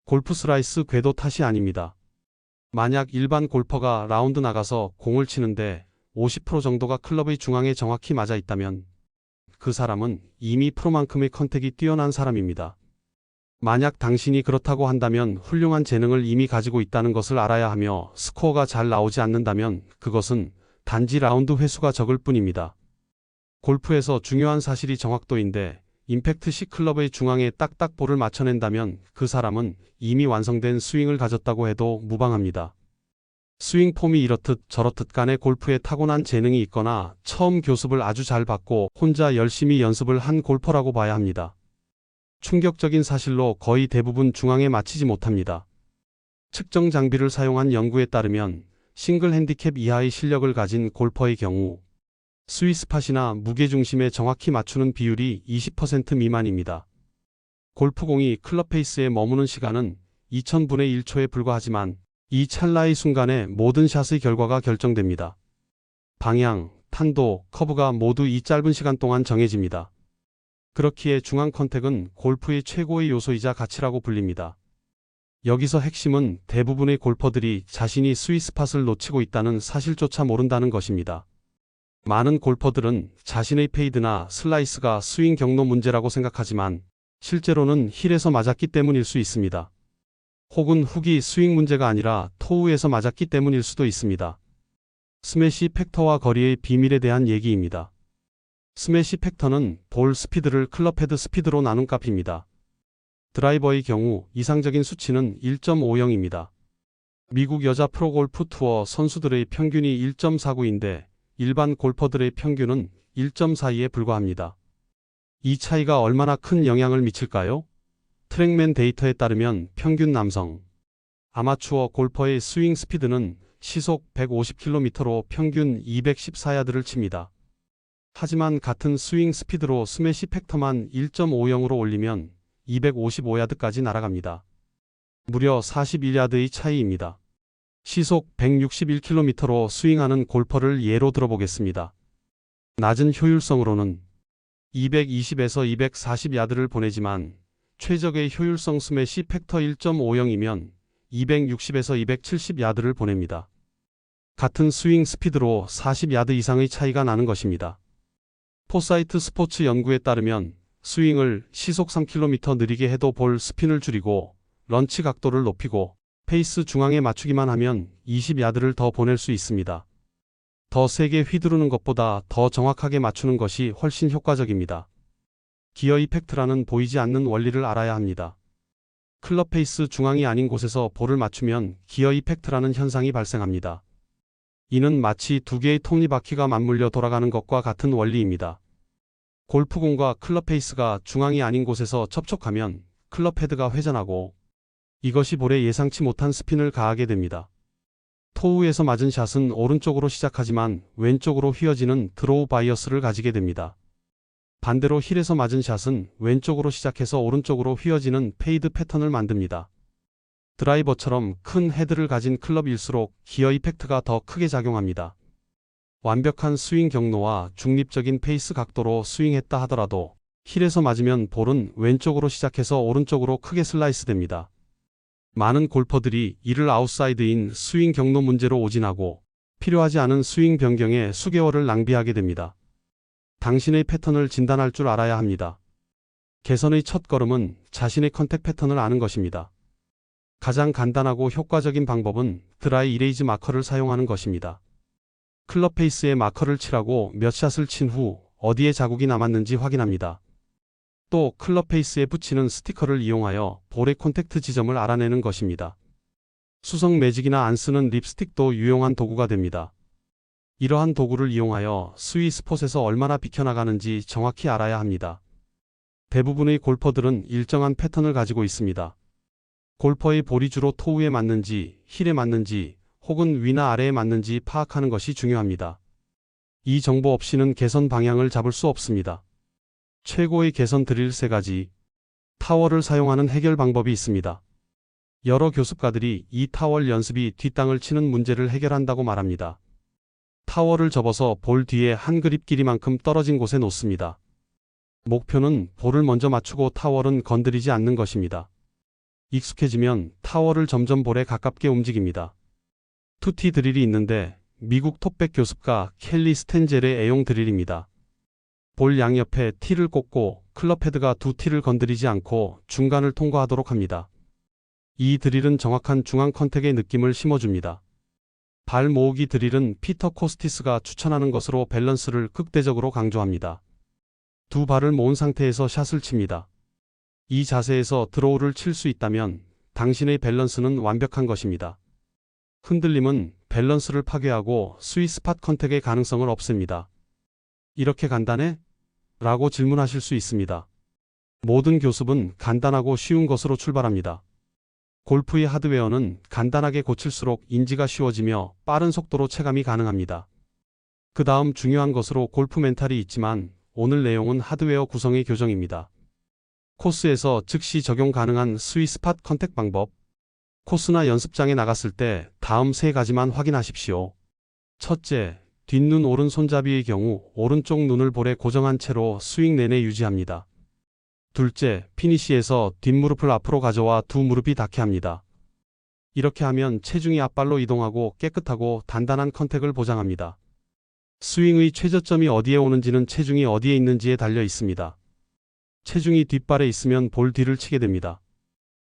골프 슬라이스 궤도 탓이 아닙니다. 만약 일반 골퍼가 라운드 나가서 공을 치는데 50% 정도가 클럽의 중앙에 정확히 맞아 있다면 그 사람은 이미 프로만큼의 컨택이 뛰어난 사람입니다. 만약 당신이 그렇다고 한다면 훌륭한 재능을 이미 가지고 있다는 것을 알아야 하며 스코어가 잘 나오지 않는다면 그것은 단지 라운드 횟수가 적을 뿐입니다. 골프에서 중요한 사실이 정확도인데 임팩트 시 클럽의 중앙에 딱딱 볼을 맞춰낸다면 그 사람은 이미 완성된 스윙을 가졌다고 해도 무방합니다. 스윙 폼이 이렇듯 저렇듯 간에 골프에 타고난 재능이 있거나 처음 교습을 아주 잘 받고 혼자 열심히 연습을 한 골퍼라고 봐야 합니다. 충격적인 사실로 거의 대부분 중앙에 맞히지 못합니다. 측정 장비를 사용한 연구에 따르면 싱글 핸디캡 이하의 실력을 가진 골퍼의 경우 스윗스팟이나 무게중심에 정확히 맞추는 비율이 20% 미만입니다. 골프공이 클럽 페이스에 머무는 시간은 2000분의 1초에 불과하지만 이 찰나의 순간에 모든 샷의 결과가 결정됩니다. 방향, 탄도, 커브가 모두 이 짧은 시간 동안 정해집니다. 그렇기에 중앙 컨택은 골프의 최고의 요소이자 가치라고 불립니다. 여기서 핵심은 대부분의 골퍼들이 자신이 스윗스팟을 놓치고 있다는 사실조차 모른다는 것입니다. 많은 골퍼들은 자신의 페이드나 슬라이스가 스윙 경로 문제라고 생각하지만 실제로는 힐에서 맞았기 때문일 수 있습니다. 혹은 훅이 스윙 문제가 아니라 토우에서 맞았기 때문일 수도 있습니다. 스매시 팩터와 거리의 비밀에 대한 얘기입니다. 스매시 팩터는 볼 스피드를 클럽 헤드 스피드로 나눈 값입니다. 드라이버의 경우 이상적인 수치는 1.50입니다. 미국 여자 프로골프 투어 선수들의 평균이 1.49인데 일반 골퍼들의 평균은 1.42에 불과합니다. 이 차이가 얼마나 큰 영향을 미칠까요? 트랙맨 데이터에 따르면 평균 남성 아마추어 골퍼의 스윙 스피드는 시속 150km로 평균 214야드를 칩니다. 하지만 같은 스윙 스피드로 스매시 팩터만 1.50으로 올리면 255야드까지 날아갑니다. 무려 41야드의 차이입니다. 시속 161km로 스윙하는 골퍼를 예로 들어보겠습니다. 낮은 효율성으로는 220에서 240야드를 보내지만 최적의 효율성 스매시 팩터 1.50이면 260에서 270야드를 보냅니다. 같은 스윙 스피드로 40야드 이상의 차이가 나는 것입니다. 포사이트 스포츠 연구에 따르면 스윙을 시속 3km 느리게 해도 볼 스핀을 줄이고 런치 각도를 높이고 페이스 중앙에 맞추기만 하면 20야드를 더 보낼 수 있습니다. 더 세게 휘두르는 것보다 더 정확하게 맞추는 것이 훨씬 효과적입니다. 기어 이펙트라는 보이지 않는 원리를 알아야 합니다. 클럽 페이스 중앙이 아닌 곳에서 볼을 맞추면 기어 이펙트라는 현상이 발생합니다. 이는 마치 두 개의 톱니바퀴가 맞물려 돌아가는 것과 같은 원리입니다. 골프공과 클럽 페이스가 중앙이 아닌 곳에서 접촉하면 클럽 헤드가 회전하고 이것이 볼에 예상치 못한 스핀을 가하게 됩니다. 토우에서 맞은 샷은 오른쪽으로 시작하지만 왼쪽으로 휘어지는 드로우 바이어스를 가지게 됩니다. 반대로 힐에서 맞은 샷은 왼쪽으로 시작해서 오른쪽으로 휘어지는 페이드 패턴을 만듭니다. 드라이버처럼 큰 헤드를 가진 클럽일수록 기어 이펙트가 더 크게 작용합니다. 완벽한 스윙 경로와 중립적인 페이스 각도로 스윙했다 하더라도 힐에서 맞으면 볼은 왼쪽으로 시작해서 오른쪽으로 크게 슬라이스 됩니다. 많은 골퍼들이 이를 아웃사이드인 스윙 경로 문제로 오진하고 필요하지 않은 스윙 변경에 수개월을 낭비하게 됩니다. 당신의 패턴을 진단할 줄 알아야 합니다. 개선의 첫 걸음은 자신의 컨택 패턴을 아는 것입니다. 가장 간단하고 효과적인 방법은 드라이 이레이즈 마커를 사용하는 것입니다. 클럽 페이스에 마커를 칠하고 몇 샷을 친 후 어디에 자국이 남았는지 확인합니다. 또 클럽 페이스에 붙이는 스티커를 이용하여 볼의 콘택트 지점을 알아내는 것입니다. 수성 매직이나 안 쓰는 립스틱도 유용한 도구가 됩니다. 이러한 도구를 이용하여 스위 스폿에서 얼마나 비켜나가는지 정확히 알아야 합니다. 대부분의 골퍼들은 일정한 패턴을 가지고 있습니다. 골퍼의 볼이 주로 토우에 맞는지 힐에 맞는지 혹은 위나 아래에 맞는지 파악하는 것이 중요합니다. 이 정보 없이는 개선 방향을 잡을 수 없습니다. 최고의 개선 드릴 3가지. 타워를 사용하는 해결 방법이 있습니다. 여러 교습가들이 이 타월 연습이 뒷땅을 치는 문제를 해결한다고 말합니다. 타워를 접어서 볼 뒤에 한 그립 길이만큼 떨어진 곳에 놓습니다. 목표는 볼을 먼저 맞추고 타월은 건드리지 않는 것입니다. 익숙해지면 타워를 점점 볼에 가깝게 움직입니다. 투티 드릴이 있는데 미국 톱백 교습가 켈리 스텐젤의 애용 드릴입니다. 볼 양옆에 티를 꽂고 클럽 헤드가 두 티를 건드리지 않고 중간을 통과하도록 합니다. 이 드릴은 정확한 중앙 컨택의 느낌을 심어줍니다. 발 모으기 드릴은 피터 코스티스가 추천하는 것으로 밸런스를 극대적으로 강조합니다. 두 발을 모은 상태에서 샷을 칩니다. 이 자세에서 드로우를 칠 수 있다면 당신의 밸런스는 완벽한 것입니다. 흔들림은 밸런스를 파괴하고 스윗스팟 컨택의 가능성을 없앱니다. 이렇게 간단해? 라고 질문하실 수 있습니다. 모든 교습은 간단하고 쉬운 것으로 출발합니다. 골프의 하드웨어는 간단하게 고칠수록 인지가 쉬워지며 빠른 속도로 체감이 가능합니다. 그 다음 중요한 것으로 골프 멘탈이 있지만 오늘 내용은 하드웨어 구성의 교정입니다. 코스에서 즉시 적용 가능한 스윗스팟 컨택 방법. 코스나 연습장에 나갔을 때 다음 세 가지만 확인하십시오. 첫째, 뒷눈 오른손잡이의 경우 오른쪽 눈을 볼에 고정한 채로 스윙 내내 유지합니다. 둘째, 피니시에서 뒷무릎을 앞으로 가져와 두 무릎이 닿게 합니다. 이렇게 하면 체중이 앞발로 이동하고 깨끗하고 단단한 컨택을 보장합니다. 스윙의 최저점이 어디에 오는지는 체중이 어디에 있는지에 달려 있습니다. 체중이 뒷발에 있으면 볼 뒤를 치게 됩니다.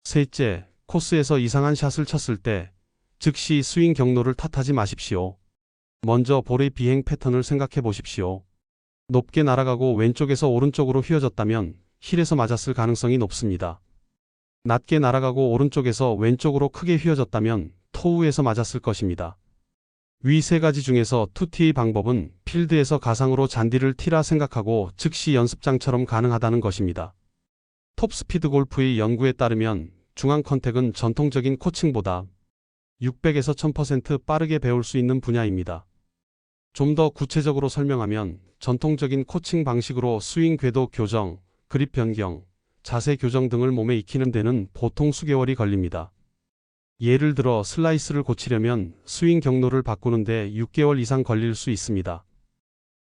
셋째, 코스에서 이상한 샷을 쳤을 때 즉시 스윙 경로를 탓하지 마십시오. 먼저 볼의 비행 패턴을 생각해 보십시오. 높게 날아가고 왼쪽에서 오른쪽으로 휘어졌다면 힐에서 맞았을 가능성이 높습니다. 낮게 날아가고 오른쪽에서 왼쪽으로 크게 휘어졌다면 토우에서 맞았을 것입니다. 위 세 가지 중에서 투티의 방법은 필드에서 가상으로 잔디를 티라 생각하고 즉시 연습장처럼 가능하다는 것입니다. 톱스피드 골프의 연구에 따르면 중앙 컨택은 전통적인 코칭보다 600에서 1000% 빠르게 배울 수 있는 분야입니다. 좀 더 구체적으로 설명하면 전통적인 코칭 방식으로 스윙 궤도 교정, 그립 변경, 자세 교정 등을 몸에 익히는 데는 보통 수개월이 걸립니다. 예를 들어 슬라이스를 고치려면 스윙 경로를 바꾸는데 6개월 이상 걸릴 수 있습니다.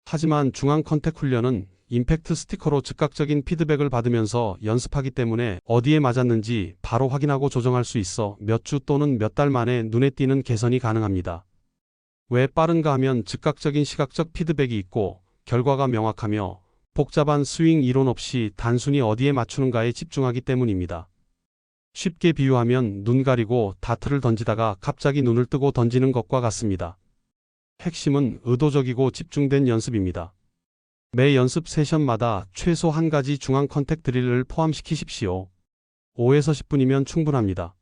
하지만 중앙 컨택 훈련은 임팩트 스티커로 즉각적인 피드백을 받으면서 연습하기 때문에 어디에 맞았는지 바로 확인하고 조정할 수 있어 몇 주 또는 몇 달 만에 눈에 띄는 개선이 가능합니다. 왜 빠른가 하면 즉각적인 시각적 피드백이 있고 결과가 명확하며 복잡한 스윙 이론 없이 단순히 어디에 맞추는가에 집중하기 때문입니다. 쉽게 비유하면 눈 가리고 다트를 던지다가 갑자기 눈을 뜨고 던지는 것과 같습니다. 핵심은 의도적이고 집중된 연습입니다. 매 연습 세션마다 최소 한 가지 중앙 컨택 드릴을 포함시키십시오. 5에서 10분이면 충분합니다.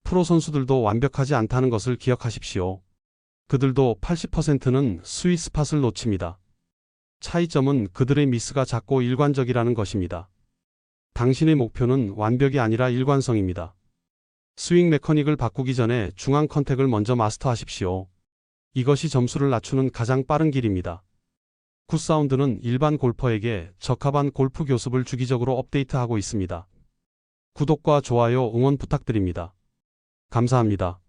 프로 선수들도 완벽하지 않다는 것을 기억하십시오. 그들도 80%는 스윗스팟을 놓칩니다. 차이점은 그들의 미스가 작고 일관적이라는 것입니다. 당신의 목표는 완벽이 아니라 일관성입니다. 스윙 메커닉을 바꾸기 전에 중앙 컨택을 먼저 마스터하십시오. 이것이 점수를 낮추는 가장 빠른 길입니다. 굿사운드는 일반 골퍼에게 적합한 골프 교습을 주기적으로 업데이트하고 있습니다. 구독과 좋아요 응원 부탁드립니다. 감사합니다.